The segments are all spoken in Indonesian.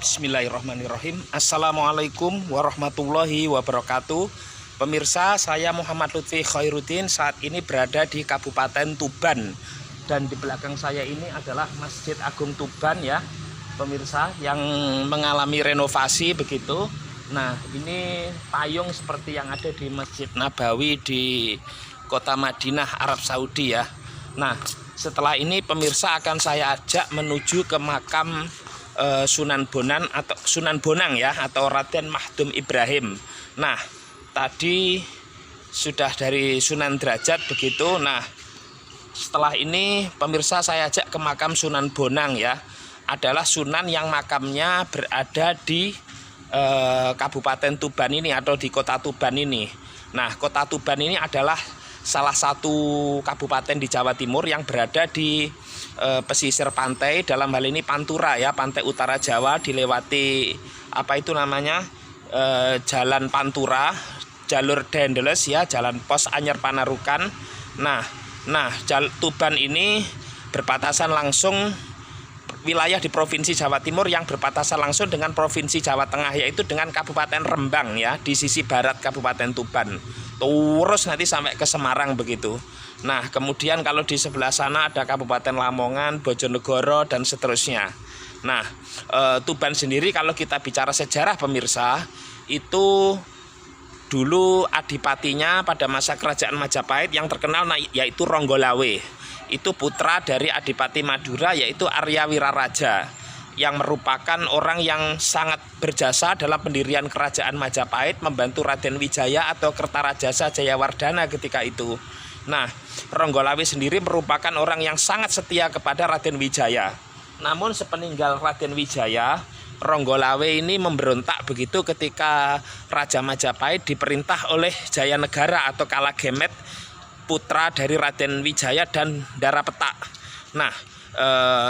Bismillahirrahmanirrahim. Assalamualaikum warahmatullahi wabarakatuh. Pemirsa, saya Muhammad Lutfi Khairuddin saat ini berada di Kabupaten Tuban. Dan di belakang saya ini adalah Masjid Agung Tuban ya, pemirsa, yang mengalami renovasi begitu. Nah, ini payung seperti yang ada di Masjid Nabawi di Kota Madinah, Arab Saudi ya. Nah, setelah ini pemirsa akan saya ajak menuju ke makam Sunan Bonang ya, atau Raden Mahdum Ibrahim. Nah, tadi sudah dari Sunan Derajat begitu. Nah, setelah ini pemirsa saya ajak ke makam Sunan Bonang ya. Adalah sunan yang makamnya berada di Kabupaten Tuban ini atau di Kota Tuban ini. Nah, Kota Tuban ini adalah salah satu kabupaten di Jawa Timur yang berada di pesisir pantai, dalam hal ini Pantura ya, pantai utara Jawa, dilewati apa itu namanya jalan Pantura, jalur Dendeles ya, jalan pos Anyar Panarukan. Nah, Tuban ini berbatasan langsung wilayah di Provinsi Jawa Timur yang berbatasan langsung dengan Provinsi Jawa Tengah, yaitu dengan Kabupaten Rembang ya, di sisi barat Kabupaten Tuban. Terus nanti sampai ke Semarang begitu. Nah, kemudian kalau di sebelah sana ada Kabupaten Lamongan, Bojonegoro, dan seterusnya. Nah, Tuban sendiri kalau kita bicara sejarah pemirsa, itu dulu adipatinya pada masa kerajaan Majapahit yang terkenal yaitu Ronggolawe. Itu putra dari Adipati Madura yaitu Arya Wiraraja, yang merupakan orang yang sangat berjasa dalam pendirian kerajaan Majapahit, membantu Raden Wijaya atau Kertarajasa Jayawardana ketika itu. Nah, Ronggolawe sendiri merupakan orang yang sangat setia kepada Raden Wijaya. Namun sepeninggal Raden Wijaya, Ronggolawe ini memberontak begitu ketika Raja Majapahit diperintah oleh Jayanegara atau Kalagemet, putra dari Raden Wijaya dan Darapetak. Nah,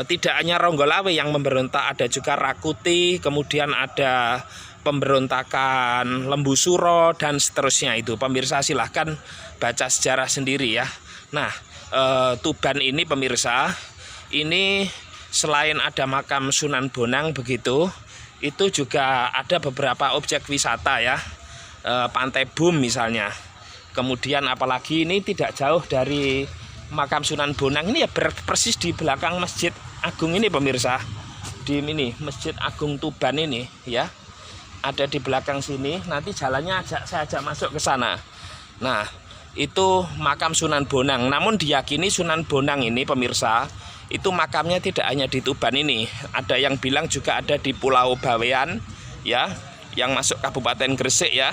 tidak hanya Ronggolawe yang memberontak, ada juga Rakuti, kemudian ada pemberontakan Lembu Suro dan seterusnya itu. Pemirsa silahkan baca sejarah sendiri ya. Nah, Tuban ini pemirsa, ini selain ada makam Sunan Bonang begitu, itu juga ada beberapa objek wisata ya, Pantai Bum misalnya. Kemudian apalagi ini tidak jauh dari makam Sunan Bonang ini ya, persis di belakang Masjid Agung ini pemirsa. Di ini Masjid Agung Tuban ini ya, ada di belakang sini. Nanti jalannya saya ajak masuk ke sana. Nah, itu makam Sunan Bonang. Namun diyakini Sunan Bonang ini pemirsa, itu makamnya tidak hanya di Tuban ini. Ada yang bilang juga ada di Pulau Bawean ya, yang masuk Kabupaten Gresik ya.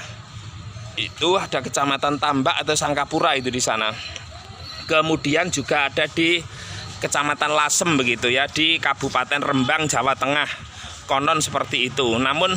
Itu ada Kecamatan Tambak atau Sangkapura itu di sana. Kemudian juga ada di Kecamatan Lasem begitu ya, di Kabupaten Rembang, Jawa Tengah. Konon seperti itu. Namun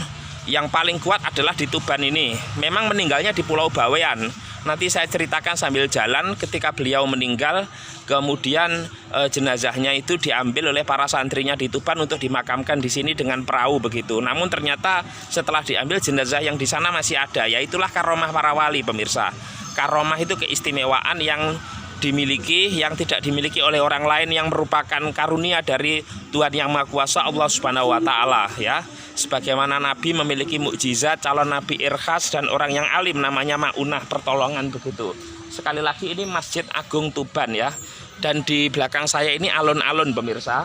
yang paling kuat adalah di Tuban ini. Memang meninggalnya di Pulau Bawean. Nanti saya ceritakan sambil jalan. Ketika beliau meninggal, kemudian jenazahnya itu diambil oleh para santrinya di Tuban untuk dimakamkan di sini dengan perahu begitu. Namun ternyata setelah diambil, jenazah yang di sana masih ada. Yaitulah karomah para wali pemirsa. Karomah itu keistimewaan yang dimiliki, yang tidak dimiliki oleh orang lain, yang merupakan karunia dari Tuhan Yang Maha Kuasa, Allah Subhanahu wa Ta'ala ya. Sebagaimana Nabi memiliki mukjizat, calon Nabi Irkhas, dan orang yang alim namanya Maunah, pertolongan begitu. Sekali lagi ini Masjid Agung Tuban ya. Dan di belakang saya ini alun-alun pemirsa,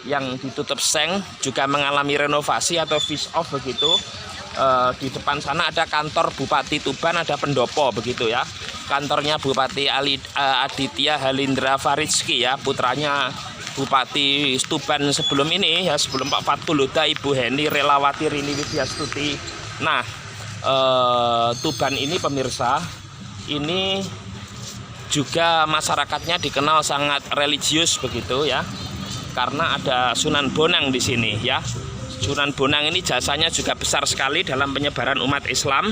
yang ditutup seng, juga mengalami renovasi atau fish off begitu. Di depan sana ada kantor Bupati Tuban, ada pendopo begitu ya. Kantornya Bupati Aditya Halindra Faridski ya, putranya Bupati Tuban sebelum ini ya, sebelum Pak Fatuluda, Ibu Heni Relawati Rini Widyastuti. Nah, Tuban ini pemirsa, ini juga masyarakatnya dikenal sangat religius begitu ya, karena ada Sunan Bonang di sini ya. Sunan Bonang ini jasanya juga besar sekali dalam penyebaran umat Islam,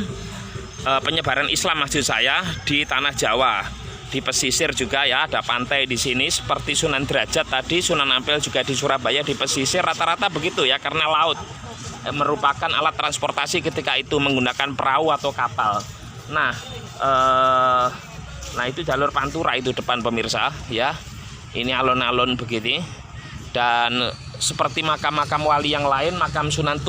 penyebaran Islam maksud saya di tanah Jawa, di pesisir juga ya, ada pantai di sini seperti Sunan Derajat tadi, Sunan Ampel juga di Surabaya di pesisir, rata-rata begitu ya, karena laut merupakan alat transportasi ketika itu menggunakan perahu atau kapal. Nah, itu jalur Pantura itu depan pemirsa ya. Ini alun-alun begini. Dan seperti makam-makam wali yang lain, makam Sunan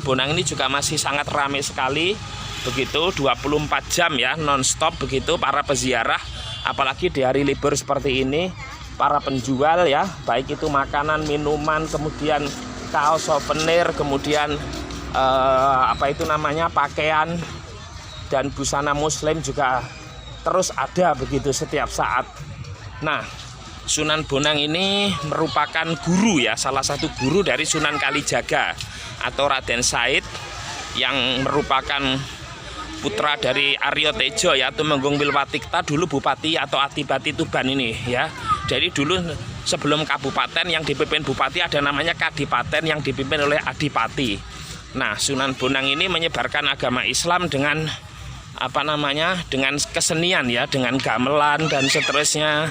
Bonang ini juga masih sangat ramai sekali begitu, 24 jam ya, non-stop begitu para peziarah. Apalagi di hari libur seperti ini, para penjual ya, baik itu makanan, minuman, kemudian kaos, souvenir, kemudian pakaian dan busana muslim juga terus ada begitu setiap saat. Nah, Sunan Bonang ini merupakan guru ya, salah satu guru dari Sunan Kalijaga atau Raden Said yang merupakan putra dari Aryo Tejo ya, Tumenggung Wilwatikta, dulu bupati atau Adipati Tuban ini ya. Jadi dulu sebelum kabupaten yang dipimpin bupati ada namanya kadipaten yang dipimpin oleh adipati. Nah, Sunan Bonang ini menyebarkan agama Islam dengan dengan kesenian ya, dengan gamelan dan seterusnya,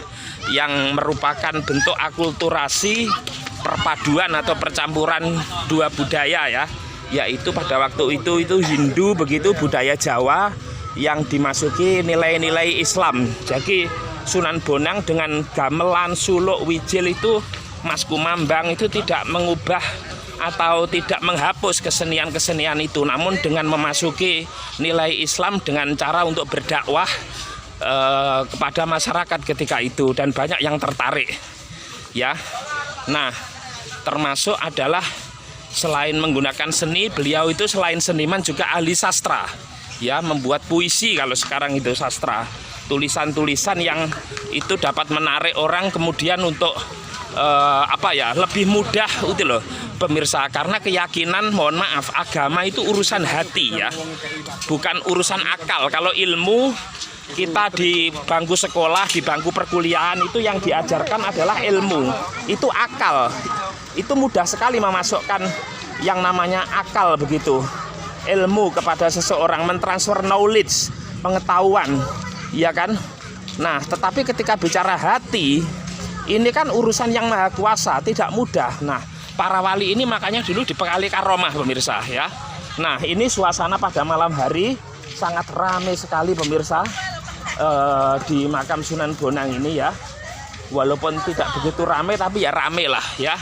yang merupakan bentuk akulturasi perpaduan atau percampuran dua budaya ya, yaitu pada waktu itu Hindu begitu, budaya Jawa yang dimasuki nilai-nilai Islam. Jadi Sunan Bonang dengan gamelan, suluk, wijil itu, Mas Kumambang itu tidak mengubah atau tidak menghapus kesenian-kesenian itu, namun dengan memasuki nilai Islam dengan cara untuk berdakwah kepada masyarakat ketika itu, dan banyak yang tertarik ya. Nah, termasuk adalah selain menggunakan seni, beliau itu selain seniman juga ahli sastra ya, membuat puisi kalau sekarang itu sastra, tulisan-tulisan yang itu dapat menarik orang kemudian untuk lebih mudah itu loh pemirsa, karena keyakinan, mohon maaf, agama itu urusan hati ya, bukan urusan akal. Kalau ilmu kita di bangku sekolah, di bangku perkuliahan itu yang diajarkan adalah ilmu, itu akal, itu mudah sekali memasukkan yang namanya akal begitu, ilmu kepada seseorang, mentransfer knowledge, pengetahuan, ya kan. Nah, tetapi ketika bicara hati, ini kan urusan yang maha kuasa, tidak mudah. Nah, para wali ini makanya dulu dibekali karomah pemirsa ya. Nah, ini suasana pada malam hari sangat ramai sekali pemirsa di makam Sunan Bonang ini ya. Walaupun tidak begitu ramai tapi ya ramai lah ya.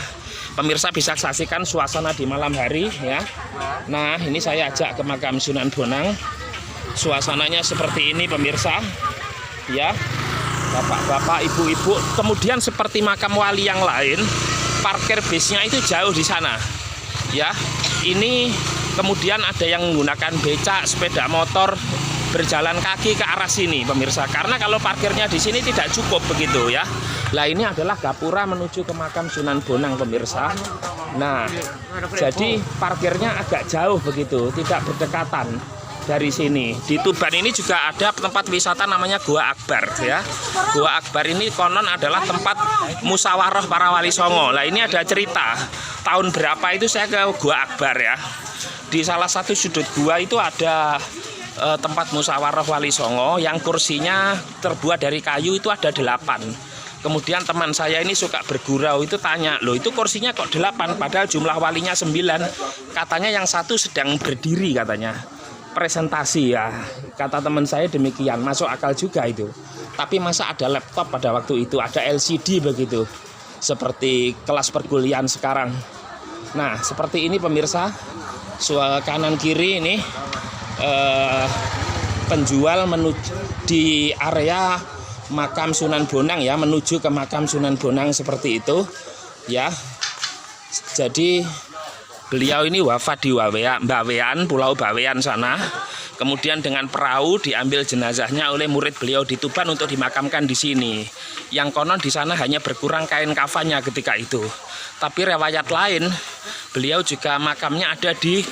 Pemirsa bisa saksikan suasana di malam hari ya. Nah, ini saya ajak ke makam Sunan Bonang. Suasananya seperti ini pemirsa ya. Bapak-bapak, ibu-ibu, kemudian seperti makam wali yang lain, parkir bisnya itu jauh di sana ya. Ini kemudian ada yang menggunakan becak, sepeda motor, berjalan kaki ke arah sini pemirsa, karena kalau parkirnya di sini tidak cukup begitu ya. Lah, ini adalah gapura menuju ke makam Sunan Bonang pemirsa. Nah, jadi parkirnya agak jauh begitu, tidak berdekatan dari sini. Di Tuban ini juga ada tempat wisata namanya Gua Akbar ya. Gua Akbar ini konon adalah tempat musyawarah para wali songo. Nah, ini ada cerita tahun berapa itu saya ke Gua Akbar ya. Di salah satu sudut gua itu ada tempat musyawarah wali songo yang kursinya terbuat dari kayu, itu ada 8. Kemudian teman saya ini suka bergurau, itu tanya, loh itu kursinya kok 8 padahal jumlah walinya 9. Katanya yang satu sedang berdiri katanya, presentasi ya, kata teman saya demikian. Masuk akal juga itu. Tapi masa ada laptop pada waktu itu, ada LCD begitu, seperti kelas perkuliahan sekarang. Nah, seperti ini pemirsa, kanan kiri ini penjual menuju di area makam Sunan Bonang ya, menuju ke makam Sunan Bonang seperti itu ya. Jadi beliau ini wafat di Bawean, Pulau Bawean sana. Kemudian dengan perahu diambil jenazahnya oleh murid beliau di Tuban untuk dimakamkan di sini. Yang konon di sana hanya berkurang kain kafannya ketika itu. Tapi riwayat lain, beliau juga makamnya ada di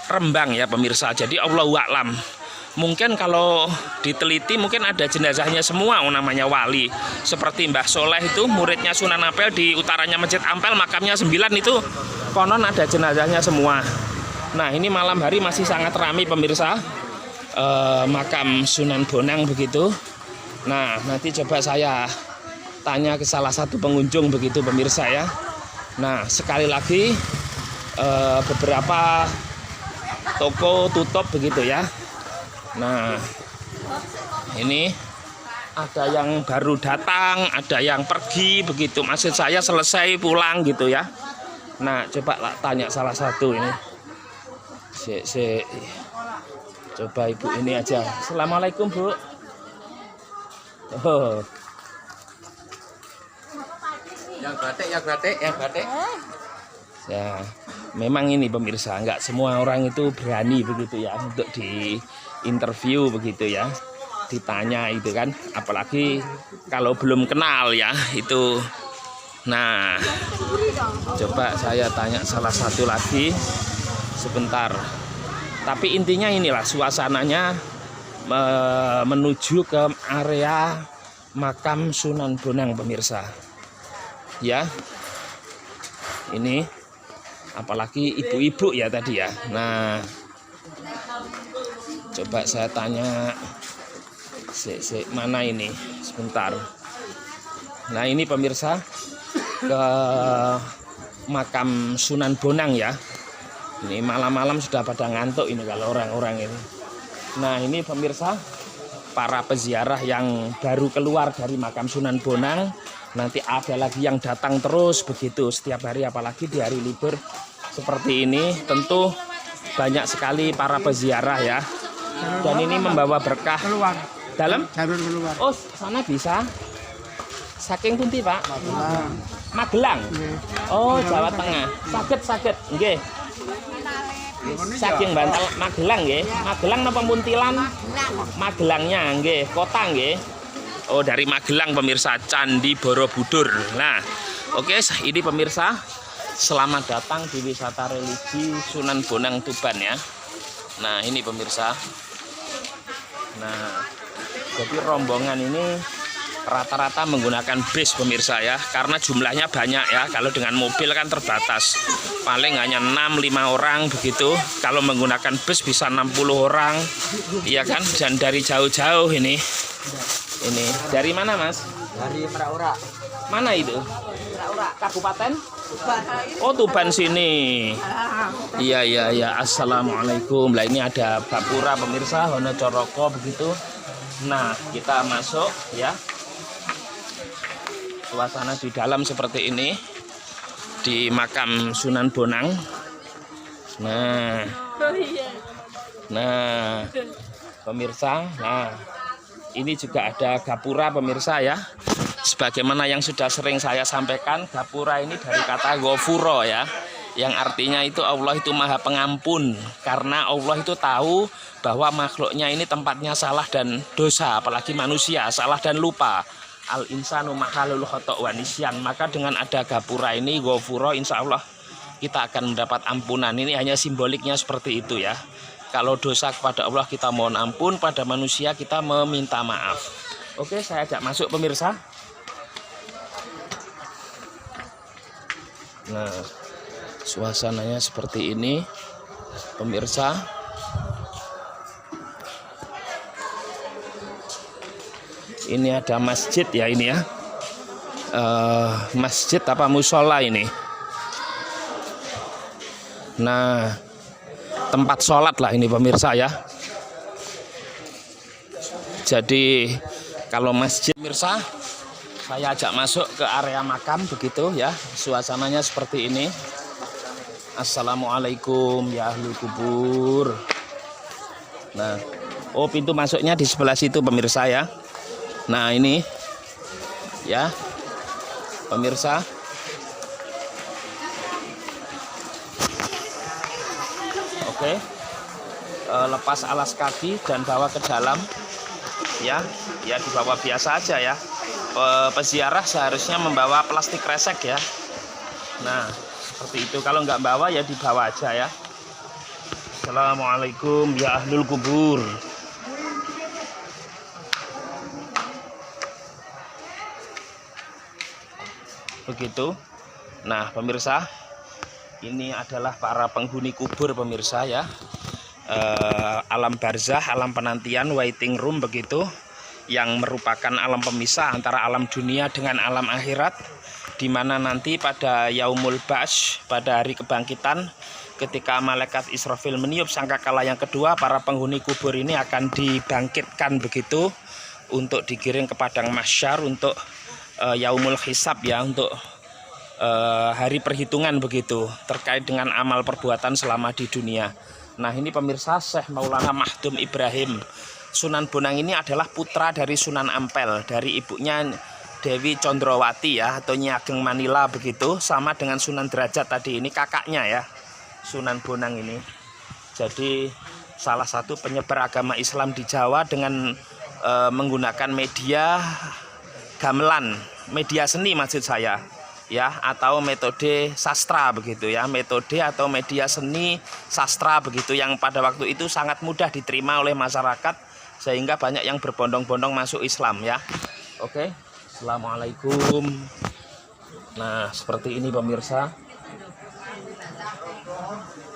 Rembang ya pemirsa. Jadi Allahu a'lam. Mungkin kalau diteliti mungkin ada jenazahnya semua, namanya wali. Seperti Mbah Soleh itu muridnya Sunan Ampel, di utaranya Masjid Ampel, makamnya 9 itu konon ada jenazahnya semua. Nah, ini malam hari masih sangat ramai pemirsa, makam Sunan Bonang begitu. Nah, nanti coba saya tanya ke salah satu pengunjung begitu pemirsa ya. Nah, sekali lagi beberapa toko tutup begitu ya. Nah, ini ada yang baru datang, ada yang pergi begitu. Maksud saya selesai pulang gitu ya. Nah, coba lah tanya salah satu ini. Coba ibu ini aja. Assalamualaikum, Bu. Oh. Yang batik. Ya, memang ini pemirsa, nggak semua orang itu berani begitu ya untuk di interview begitu ya, ditanya itu kan, apalagi kalau belum kenal ya itu. Nah, coba saya tanya salah satu lagi sebentar. Tapi intinya inilah suasananya menuju ke area makam Sunan Bonang pemirsa. Ya, ini apalagi ibu-ibu ya tadi ya. Nah, coba saya tanya mana ini sebentar. Nah, ini pemirsa ke makam Sunan Bonang ya. Ini malam-malam sudah pada ngantuk ini kalau orang-orang ini. Nah, ini pemirsa para peziarah yang baru keluar dari makam Sunan Bonang. Nanti ada lagi yang datang terus begitu setiap hari, apalagi di hari libur seperti ini. Tentu banyak sekali para peziarah ya. Dan ini membawa berkah. Keluar. Dalam? Jalur keluar. Oh, sana bisa. Saking pundi, Pak? Magelang. Oh, Jawa Tengah. Saged. Nggih. Saking Bantal Magelang nggih. Magelang napa Muntilan? Magelangnya nggih, kota nggih. Oh, dari Magelang pemirsa, Candi Borobudur. Nah, oke, ini pemirsa, selamat datang di wisata religi Sunan Bonang Tuban ya. Nah, ini pemirsa. Nah, jadi rombongan ini rata-rata menggunakan bis pemirsa ya, karena jumlahnya banyak ya. Kalau dengan mobil kan terbatas, paling hanya 6-5 orang begitu. Kalau menggunakan bus bisa 60 orang, iya kan? Dan dari jauh-jauh ini. Ini dari mana Mas? Dari Meraura. Mana itu? Meraura. Kabupaten? Tuban. Oh, Tuban sini. Iya. Assalamualaikum. Lah ini ada Bapura pemirsa, Hono Coroko begitu. Nah, kita masuk ya. Suasana di dalam seperti ini di makam Sunan Bonang. Nah, pemirsa. Nah, ini juga ada gapura pemirsa ya. Sebagaimana yang sudah sering saya sampaikan, gapura ini dari kata gofuro ya, yang artinya itu Allah itu maha pengampun. Karena Allah itu tahu bahwa makhluknya ini tempatnya salah dan dosa, apalagi manusia salah dan lupa. Al insanu mahalul khotok wa nisyan. Maka dengan ada gapura ini, gofuro, insya Allah kita akan mendapat ampunan. Ini hanya simboliknya seperti itu ya. Kalau dosa kepada Allah kita mohon ampun, pada manusia kita meminta maaf. Oke, saya ajak masuk pemirsa. Nah, suasananya seperti ini pemirsa. Ini ada masjid ya ini ya. Masjid apa musola ini. Nah, tempat sholat lah ini pemirsa ya. Jadi kalau masjid pemirsa, saya ajak masuk ke area makam begitu ya. Suasananya seperti ini. Assalamualaikum ya ahli kubur. Nah, oh pintu masuknya di sebelah situ pemirsa ya. Nah ini ya pemirsa. Oke, lepas alas kaki dan bawa ke dalam ya dibawa biasa aja ya. Peziarah seharusnya membawa plastik kresek ya. Nah seperti itu, kalau nggak bawa ya dibawa aja ya. Assalamualaikum ya ahlul kubur. Begitu. Nah pemirsa, ini adalah para penghuni kubur pemirsa ya. Alam barzah, alam penantian, waiting room begitu, yang merupakan alam pemisah antara alam dunia dengan alam akhirat, di mana nanti pada yaumul ba'ts, pada hari kebangkitan, ketika malaikat Israfil meniup sangkakala yang kedua, para penghuni kubur ini akan dibangkitkan begitu untuk digiring ke padang mahsyar untuk yaumul hisab ya, untuk hari perhitungan begitu terkait dengan amal perbuatan selama di dunia. Nah ini pemirsa, Syekh Maulana Mahdum Ibrahim Sunan Bonang ini adalah putra dari Sunan Ampel, dari ibunya Dewi Condrowati ya, atau Nyi Ageng Manila begitu, sama dengan Sunan Derajat tadi, ini kakaknya ya Sunan Bonang ini. Jadi salah satu penyebar agama Islam di Jawa dengan menggunakan media gamelan, media seni maksud saya ya, atau metode sastra begitu ya, metode atau media seni sastra begitu, yang pada waktu itu sangat mudah diterima oleh masyarakat sehingga banyak yang berbondong-bondong masuk Islam ya. Oke, assalamualaikum. Nah seperti ini pemirsa.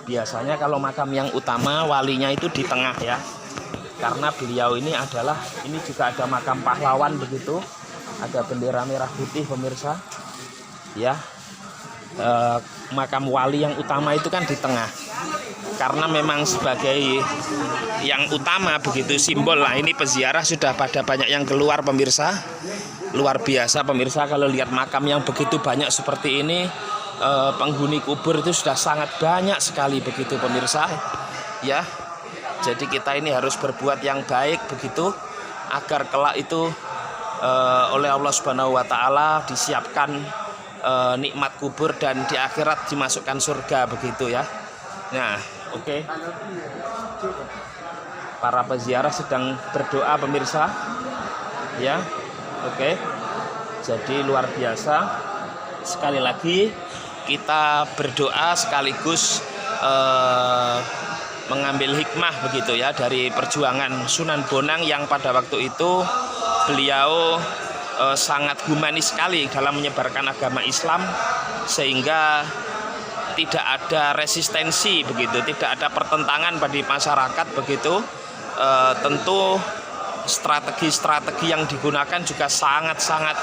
Biasanya kalau makam yang utama walinya itu di tengah ya, karena beliau ini adalah, ini juga ada makam pahlawan begitu, ada bendera merah putih pemirsa ya. Makam wali yang utama itu kan di tengah, karena memang sebagai yang utama begitu, simbol lah. Ini peziarah sudah pada banyak yang keluar pemirsa, luar biasa pemirsa. Kalau lihat makam yang begitu banyak seperti ini, penghuni kubur itu sudah sangat banyak sekali begitu pemirsa ya. Jadi kita ini harus berbuat yang baik begitu, agar kelak itu oleh Allah Subhanahu wa Ta'ala disiapkan nikmat kubur dan di akhirat dimasukkan surga begitu ya. Nah oke. Para peziarah sedang berdoa pemirsa ya. Oke. Jadi luar biasa. Sekali lagi kita berdoa sekaligus mengambil hikmah begitu ya dari perjuangan Sunan Bonang yang pada waktu itu beliau sangat humanis sekali dalam menyebarkan agama Islam, sehingga tidak ada resistensi begitu, tidak ada pertentangan bagi masyarakat begitu. Tentu strategi-strategi yang digunakan juga sangat-sangat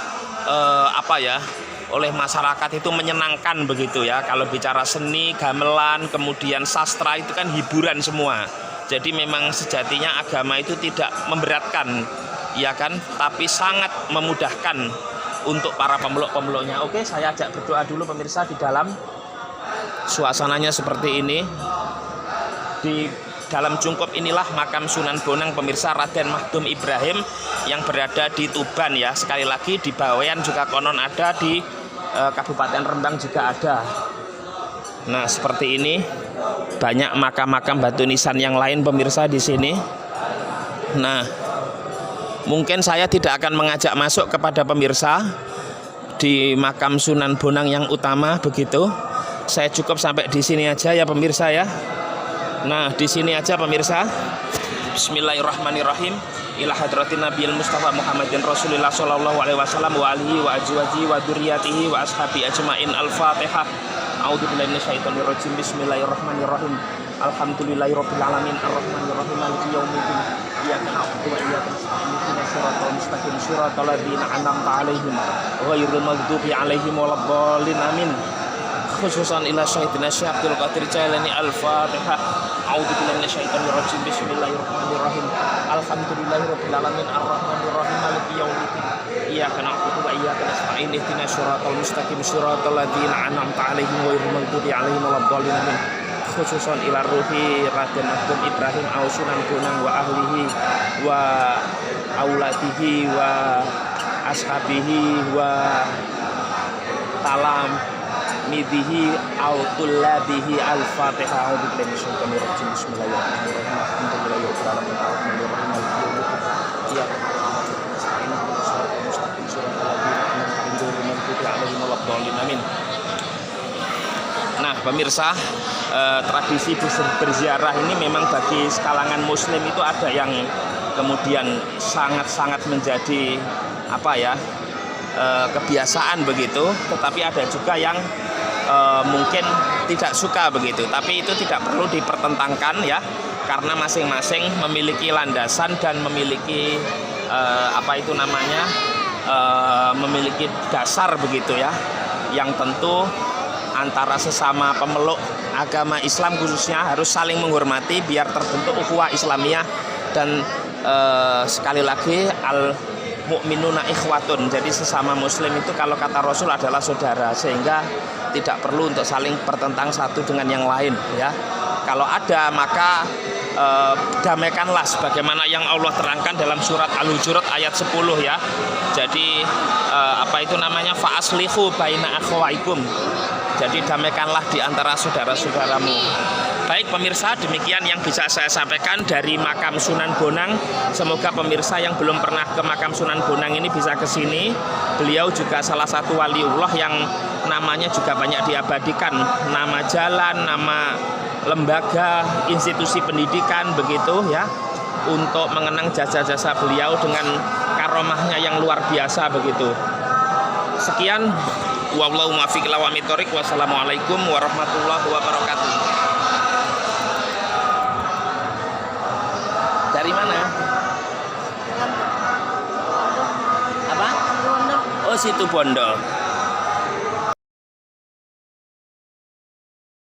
oleh masyarakat itu menyenangkan begitu ya. Kalau bicara seni, gamelan, kemudian sastra itu kan hiburan semua. Jadi memang sejatinya agama itu tidak memberatkan, ya kan, tapi sangat memudahkan untuk para pemeluk-pemeluknya. Oke, saya ajak berdoa dulu pemirsa di dalam. Suasananya seperti ini. Di dalam Cungkup inilah makam Sunan Bonang pemirsa, Raden Mahdum Ibrahim yang berada di Tuban ya. Sekali lagi di Bawean juga konon ada, di Kabupaten Rembang juga ada. Nah seperti ini, banyak makam-makam batu nisan yang lain pemirsa di sini. Nah mungkin saya tidak akan mengajak masuk kepada pemirsa di makam Sunan Bonang yang utama begitu. Saya cukup sampai di sini aja ya pemirsa ya. Nah di sini aja pemirsa. Bismillahirrahmanirrahim. Ila hadratin Nabiyil Mustafa Muhammadin Rasulillah sallallahu alaihi wasallam wa alihi wa azwajihi wa dzurriyyatihi wa ashabi ajmain. Al-Fatihah. A'udzubillahi minasyaitonir rajim. Bismillahirrahmanirrahim. Alhamdulillahirabbil alamin arrahmanirrahim maliki yaumiddin. Iyyaka na'budu wa iyyaka nasta'in. Ihdinas siratal mustaqim siratal ladzina an'amta 'alaihim ghairil maghdubi 'alaihim waladdallin. Amin. Khususan ila syahidina Syekh Abdul Qadir Jailani. Al-Fatihah. A'udzubillahi minasyaitonir rajim. Bismillahirrahmanirrahim. Alhamdulillahirabbil alamin arrahmanirrahim maliki yaumiddin. Iyyaka na'budu wa iyyaka nasta'in. Ihdinas siratal mustaqim siratal ladzina an'amta 'alaihim ghairil maghdubi 'alaihim waladdallin. Amin. Khususan ila ruhi Raden Mahdum Ibrahim Sunan Bonang wa ahlihi wa auladihi wa ashabihi wa talam midihi autullabihi. Al-Fatihah. A'udzubillahi minasyaitonir rajim. Bismillahirrahmanirrahim. Alhamdulillahirabbil alamin arrahmanirrahim maliki yaumiddin. Iyyaka na'budu wa nasta'in. Ihdinas siratal mustaqim siratal ladzina an'amta 'alaihim waladdallin. Amin. Nah pemirsa, tradisi berziarah ini memang bagi kalangan muslim itu ada yang kemudian sangat-sangat menjadi kebiasaan begitu, tetapi ada juga yang mungkin tidak suka begitu. Tapi itu tidak perlu dipertentangkan ya, karena masing-masing memiliki landasan dan memiliki memiliki dasar begitu ya, yang tentu antara sesama pemeluk agama Islam khususnya harus saling menghormati biar terbentuk ukhuwah Islamiyah. Dan sekali lagi mu'minuna ikhwatun. Jadi sesama muslim itu kalau kata Rasul adalah saudara, sehingga tidak perlu untuk saling bertentang satu dengan yang lain ya. Kalau ada maka damaikanlah sebagaimana yang Allah terangkan dalam surat Al-Hujurat ayat 10 ya. Jadi apa itu namanya, fa aslihu baina akhwaikum. Jadi damaikanlah di antara saudara-saudaramu. Baik pemirsa, demikian yang bisa saya sampaikan dari makam Sunan Bonang. Semoga pemirsa yang belum pernah ke makam Sunan Bonang ini bisa ke sini. Beliau juga salah satu waliullah yang namanya juga banyak diabadikan. Nama jalan, nama lembaga, institusi pendidikan begitu ya. Untuk mengenang jasa-jasa beliau dengan karomahnya yang luar biasa begitu. Sekian, wallahu muwaffiq ila aqwamit thoriq. Wassalamualaikum warahmatullahi wabarakatuh. Dari mana? Apa? Oh, situ Bondo.